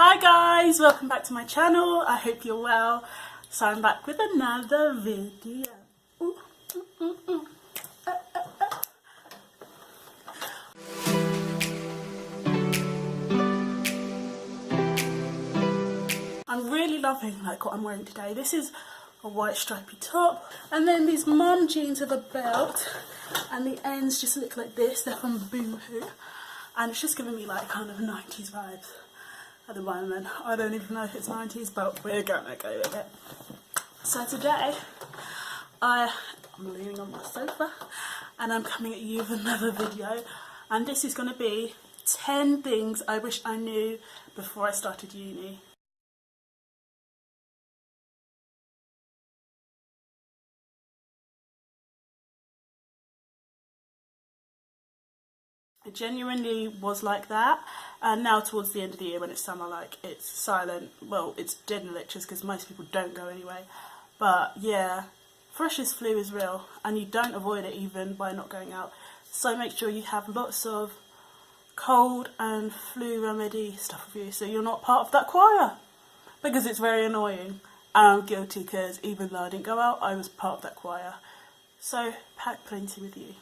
Hi guys, welcome back to my channel. I hope you're well. So I'm back with another video. Ooh, ooh, ooh, ooh. I'm really loving what I'm wearing today. This is a white stripy top, and then these mum jeans with a belt, and the ends just look like this. They're from Boohoo, and it's just giving me like kind of 90s vibes at the moment. I don't even know if it's 90s, but we're gonna go with it. So today I'm leaning on my sofa and I'm coming at you with another video, and this is going to be 10 things I wish I knew before I started uni. It genuinely was like that, and now towards the end of the year when it's summer, like, it's silent. Well, it's dead in lectures because most people don't go anyway, but yeah, freshers flu is real and you don't avoid it even by not going out. So make sure you have lots of cold and flu remedy stuff with you so you're not part of that choir, because it's very annoying, and I'm guilty because even though I didn't go out, I was part of that choir. So pack plenty with you.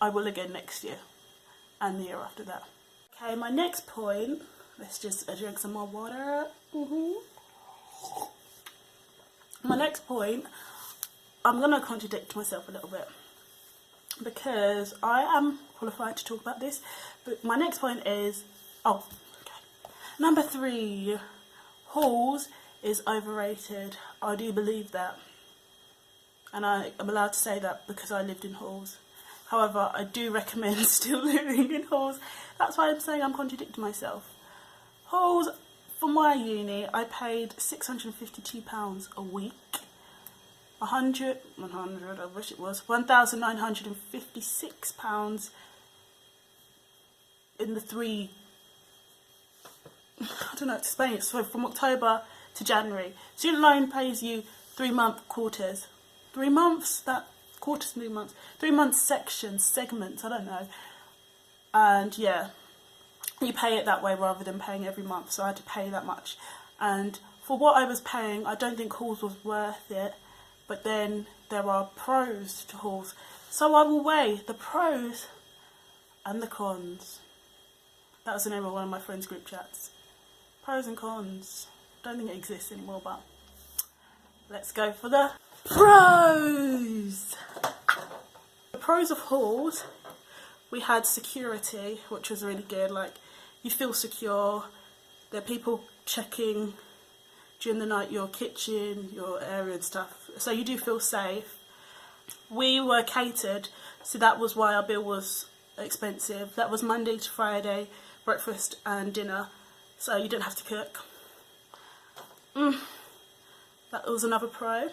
I will again next year and the year after that. Okay, my next point, let's just drink some more water. My next point, I'm going to contradict myself a little bit because I am qualified to talk about this, but my next point is, number 3, halls is overrated. I do believe that, and I am allowed to say that because I lived in halls. However, I do recommend still living in halls. That's why I'm saying I'm contradicting myself. Halls, for my uni, I paid £652 a week. 100, I wish it was, £1,956 in the 3, I don't know how to explain it, so from October to January. Student loan pays you 3-month quarters. 3 months? That quarters, 3 months. 3 months sections, segments, I don't know. And yeah, you pay it that way rather than paying every month, so I had to pay that much. And for what I was paying, I don't think halls was worth it. But then there are pros to halls, so I will weigh the pros and the cons. That was the name of one of my friends' group chats. Pros and cons. Don't think it exists anymore, but let's go for the pros. The pros of halls, we had security, which was really good. Like, you feel secure. There are people checking during the night your kitchen, your area and stuff, so you do feel safe. We were catered, so that was why our bill was expensive. That was Monday to Friday, breakfast and dinner, so you didn't have to cook. That was another pro.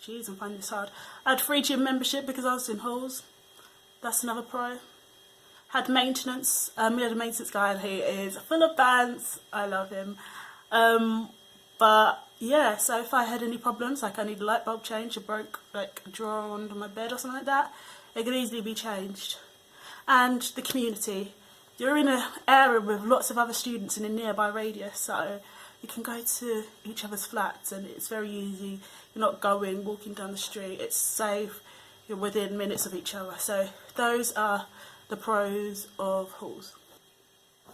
Jeez, I'm finding this hard. I had free gym membership because I was in halls. That's another pro. Had maintenance. We had a maintenance guy and he is full of bands. I love him. But yeah, so if I had any problems, like I need a light bulb change, or broke like a drawer under my bed or something like that, it could easily be changed. And the community. You're in an area with lots of other students in a nearby radius, so you can go to each other's flats and it's very easy. You're not walking down the street, it's safe, you're within minutes of each other. So those are the pros of halls.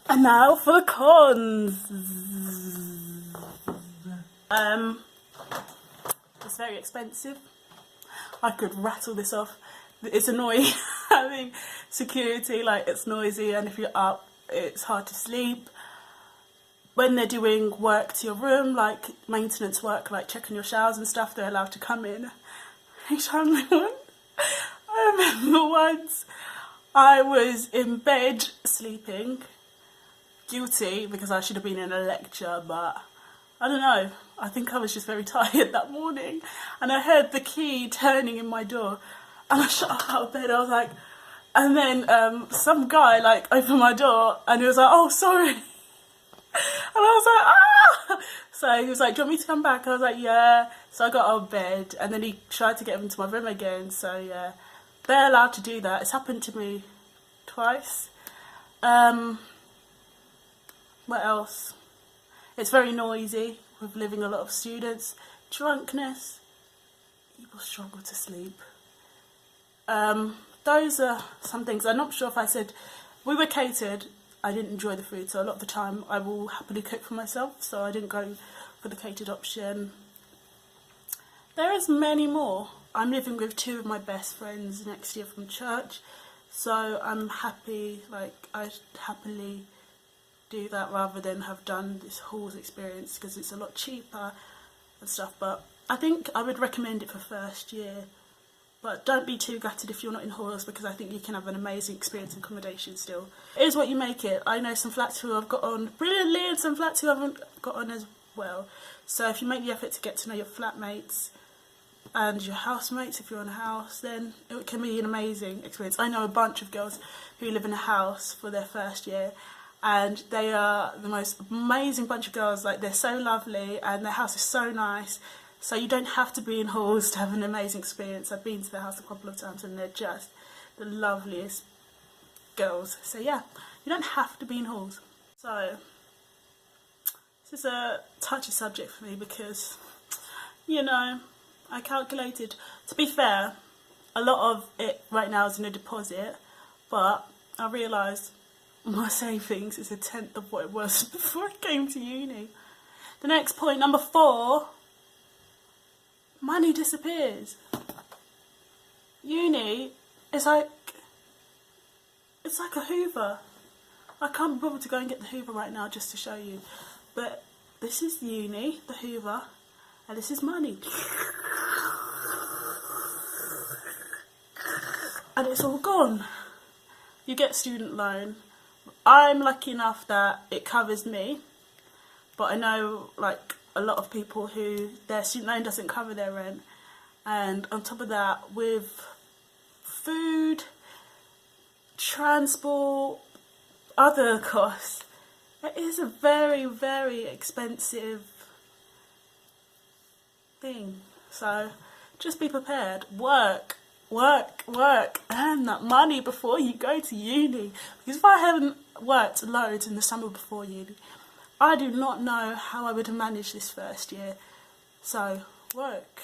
And now for the cons. It's very expensive. I could rattle this off. It's annoying having security, like, it's noisy, and if you're up, it's hard to sleep. When they're doing work to your room, like maintenance work, like checking your showers and stuff, they're allowed to come in. I remember once I was in bed sleeping, guilty because I should have been in a lecture, but I don't know, I think I was just very tired that morning, and I heard the key turning in my door, and I shot up out of bed. I was like, and then some guy like opened my door and he was like, "Oh, sorry." And I was like, "Ah!" So he was like, "Do you want me to come back?" I was like, "Yeah." So I got out of bed, and then he tried to get into my room again. So yeah, they're allowed to do that. It's happened to me twice. What else? It's very noisy with living a lot of students. Drunkenness. People struggle to sleep. Those are some things. I'm not sure if I said we were catered. I didn't enjoy the food, so a lot of the time I will happily cook for myself, so I didn't go for the catered option. There is many more. I'm living with 2 of my best friends next year from church, so I'm happy, like I'd happily do that rather than have done this halls experience because it's a lot cheaper and stuff. But I think I would recommend it for first year, but don't be too gutted if you're not in halls, because I think you can have an amazing experience in accommodation still. It is what you make it. I know some flats who have got on brilliantly and some flats who haven't got on as well. So if you make the effort to get to know your flatmates and your housemates, if you're in a house, then it can be an amazing experience. I know a bunch of girls who live in a house for their first year, and they are the most amazing bunch of girls. Like, they're so lovely and their house is so nice. So you don't have to be in halls to have an amazing experience. I've been to their house a couple of times and they're just the loveliest girls. So yeah, you don't have to be in halls. So this is a touchy subject for me because, you know, I calculated, to be fair, a lot of it right now is in a deposit, but I realised my savings is 1/10 of what it was before I came to uni. The next point, number 4, money disappears. Uni is it's like a Hoover. I can't be bothered to go and get the Hoover right now just to show you, but this is uni, the Hoover, and this is money. And it's all gone. You get student loan. I'm lucky enough that it covers me, but I know like a lot of people who their student loan doesn't cover their rent, and on top of that, with food, transport, other costs, it is a very, very expensive thing. So just be prepared. Work, earn that money before you go to uni. Because if I hadn't worked loads in the summer before uni, I do not know how I would have managed this first year. So work,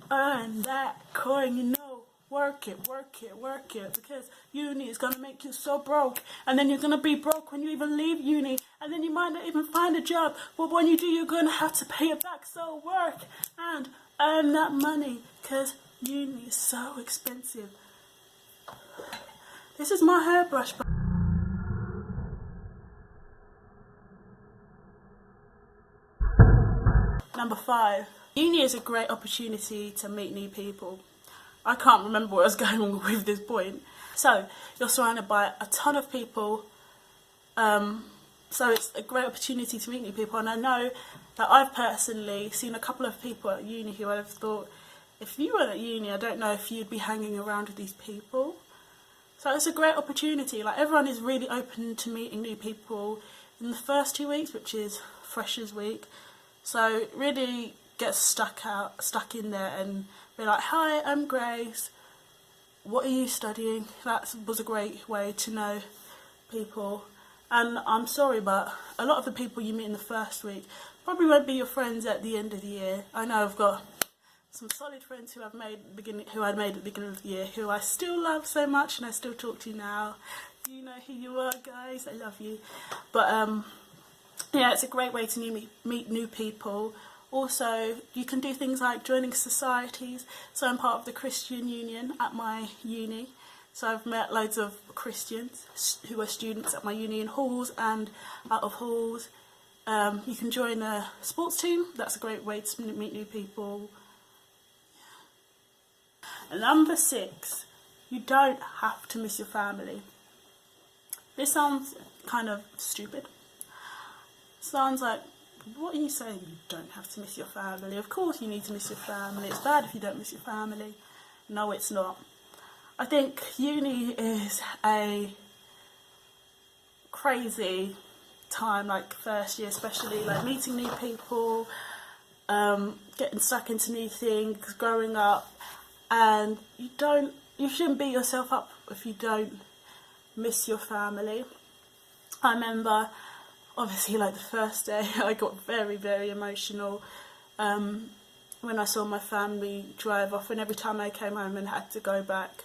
earn that coin, you know, work it, because uni is going to make you so broke, and then you're going to be broke when you even leave uni, and then you might not even find a job, but when you do, you're going to have to pay it back. So work and earn that money, because uni is so expensive. This is my hairbrush. Number 5. Uni is a great opportunity to meet new people. I can't remember where I was going on with this point. So, you're surrounded by a ton of people. So it's a great opportunity to meet new people. And I know that I've personally seen a couple of people at uni who I've thought, if you were at uni, I don't know if you'd be hanging around with these people. So it's a great opportunity. Like, everyone is really open to meeting new people in the first 2 weeks, which is Freshers Week. So really get stuck in there and be like, hi, I'm Grace. What are you studying? That was a great way to know people. And I'm sorry, but a lot of the people you meet in the first week probably won't be your friends at the end of the year. I know I've got some solid friends who I'd made at the beginning of the year, who I still love so much and I still talk to now. You know who you are, guys. I love you. But yeah, it's a great way to meet new people. Also, you can do things like joining societies. So I'm part of the Christian Union at my uni. So I've met loads of Christians who are students at my uni in halls and out of halls. You can join a sports team. That's a great way to meet new people. And number 6, you don't have to miss your family. This sounds kind of stupid. Sounds like, what are you saying? You don't have to miss your family. Of course you need to miss your family. It's bad if you don't miss your family. No, it's not. I think uni is a crazy time, like first year especially, like meeting new people, getting stuck into new things, growing up, and you shouldn't beat yourself up if you don't miss your family. I remember obviously, like the first day, I got very, very emotional when I saw my family drive off, and every time I came home and had to go back,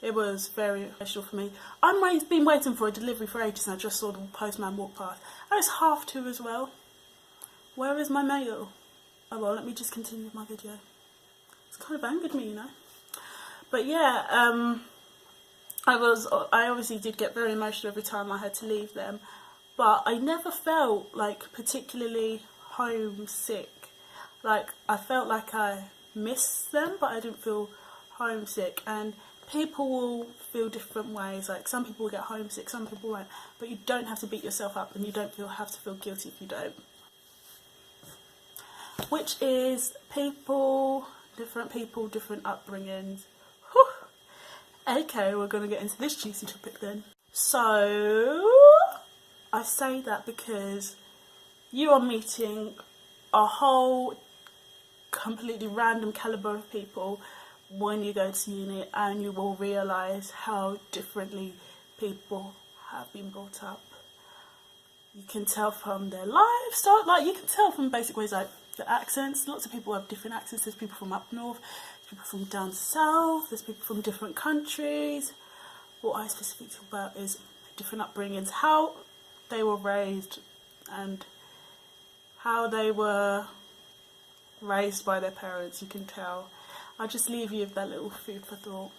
it was very emotional for me. I've been waiting for a delivery for ages, and I just saw the postman walk past. And it's 2:30 as well. Where is my mail? Oh well, let me just continue with my video. It's kind of angered me, you know. But yeah, I obviously did get very emotional every time I had to leave them, but I never felt like particularly homesick. Like, I felt like I missed them, but I didn't feel homesick. And people will feel different ways. Like, some people will get homesick, some people won't. But you don't have to beat yourself up, and you don't have to feel guilty if you don't. Which is different people, different upbringings. Whew. Okay, we're going to get into this juicy topic then. So, I say that because you are meeting a whole completely random calibre of people when you go to uni, and you will realise how differently people have been brought up. You can tell from their lifestyle, like you can tell from basic ways like the accents. Lots of people have different accents. There's people from up north, there's people from down south, there's people from different countries. What I specifically talk about is different upbringings, how they were raised and how they were raised by their parents. You can tell. I'll just leave you with that little food for thought.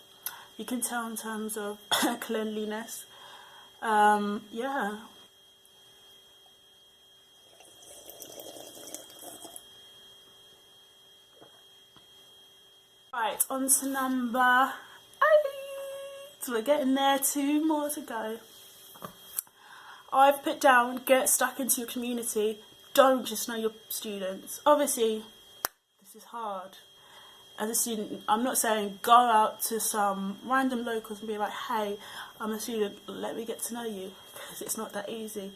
You can tell in terms of cleanliness. Yeah. Right, on to number 8. We're getting there, 2 more to go. I've put down, get stuck into your community. Don't just know your students. Obviously, this is hard. As a student, I'm not saying go out to some random locals and be like, hey, I'm a student, let me get to know you, because it's not that easy.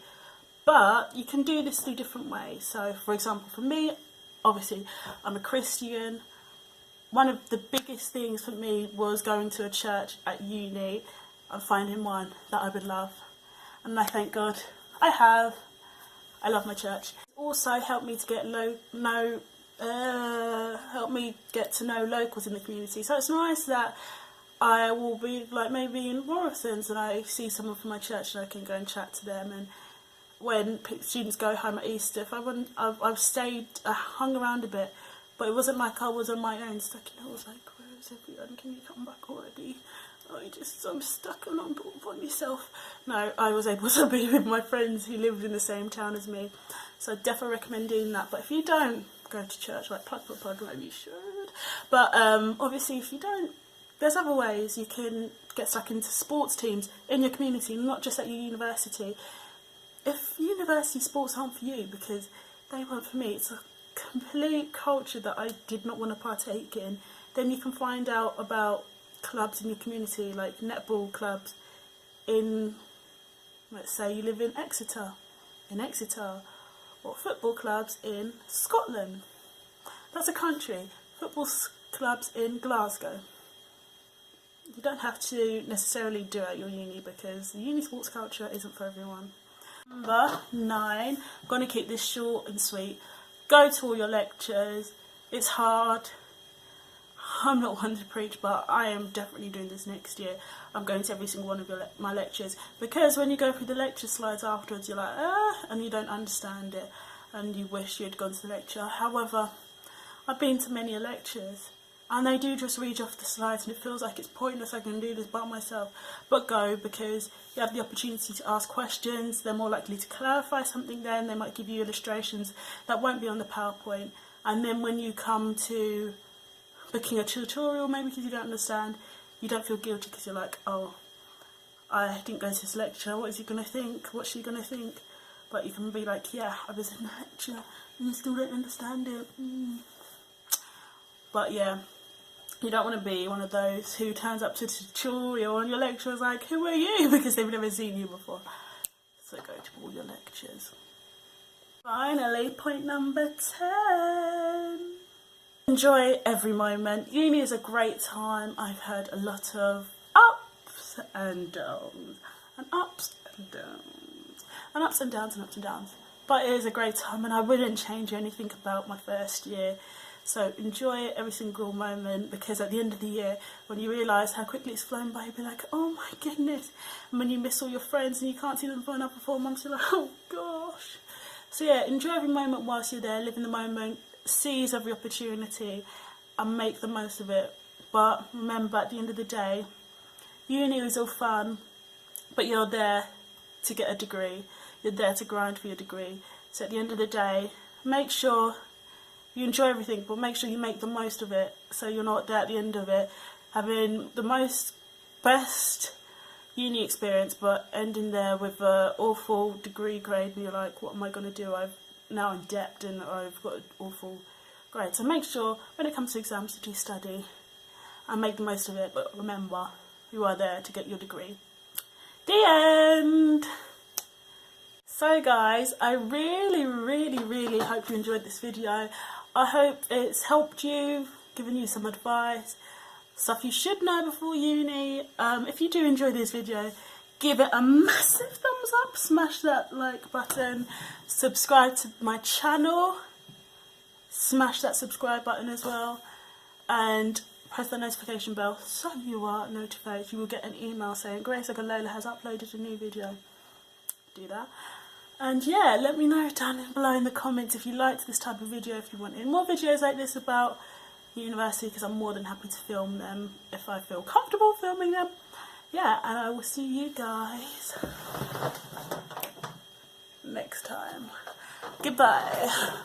But you can do this through different ways. So, for example, for me, obviously, I'm a Christian. One of the biggest things for me was going to a church at uni and finding one that I would love. And I thank God I have. I love my church. It also helped me to get to know locals in the community. So it's nice that I will be like maybe in Morrison's and I see someone from my church and I can go and chat to them. And when students go home at Easter, I've stayed, I hung around a bit, but it wasn't like I was on my own stuck in. I was like, where is everyone? Can you come back already? I'm stuck alone by myself. No, I was able to be with my friends who lived in the same town as me. So I definitely recommend doing that. But if you don't go to church, like plug, maybe you should. But obviously if you don't, there's other ways you can get stuck into sports teams in your community, not just at your university. If university sports aren't for you, because they weren't for me, it's a complete culture that I did not want to partake in, then you can find out about clubs in your community, like netball clubs in, let's say you live in Exeter, or football clubs in Scotland. That's a country. Football clubs in Glasgow. You don't have to necessarily do it at your uni, because the uni sports culture isn't for everyone. Number 9, I'm going to keep this short and sweet. Go to all your lectures. It's hard. I'm not one to preach, but I am definitely doing this next year. I'm going to every single one of my lectures, because when you go through the lecture slides afterwards, you're like, and you don't understand it, and you wish you had gone to the lecture. However, I've been to many lectures, and they do just read off the slides, and it feels like it's pointless. I can do this by myself. But go, because you have the opportunity to ask questions. They're more likely to clarify something then. They might give you illustrations that won't be on the PowerPoint. And then when you come to booking a tutorial, maybe because you don't understand, you don't feel guilty, because you're like, oh, I didn't go to this lecture, what is he going to think, what's she going to think? But you can be like, yeah, I was in the lecture and you still don't understand it. But yeah, you don't want to be one of those who turns up to the tutorial and your lecturer's like, who are you? Because they've never seen you before. So go to all your lectures. Finally, point number 10. Enjoy every moment. Uni is a great time. I've heard a lot of ups and downs, and ups and downs. and ups and downs and ups and downs. But it is a great time, and I wouldn't change anything about my first year. So enjoy every single moment, because at the end of the year, when you realise how quickly it's flown by, you'll be like, oh my goodness. And when you miss all your friends and you can't see them for another 4 months, you're like, oh gosh. So yeah, enjoy every moment whilst you're there, live in the moment, seize every opportunity and make the most of it. But remember, at the end of the day, uni is all fun, but you're there to get a degree. You're there to grind for your degree. So at the end of the day, make sure you enjoy everything, but make sure you make the most of it, so you're not there at the end of it having the best uni experience, but ending there with an awful degree grade, and you're like, what am I going to do? I'm now in debt and I've got an awful grade. So make sure when it comes to exams, you do study and make the most of it, but remember, you are there to get your degree. The end. So guys, I really hope you enjoyed this video. I hope it's helped you, given you some advice, stuff you should know before uni. If you do enjoy this video, give it a massive thumbs up, smash that like button, subscribe to my channel, smash that subscribe button as well, and press the notification bell so you are notified. You will get an email saying Grace Ogunlola has uploaded a new video. Do that. And yeah, let me know down below in the comments if you liked this type of video, if you wanted more videos like this about university, because I'm more than happy to film them if I feel comfortable filming them. Yeah, and I will see you guys next time. Goodbye.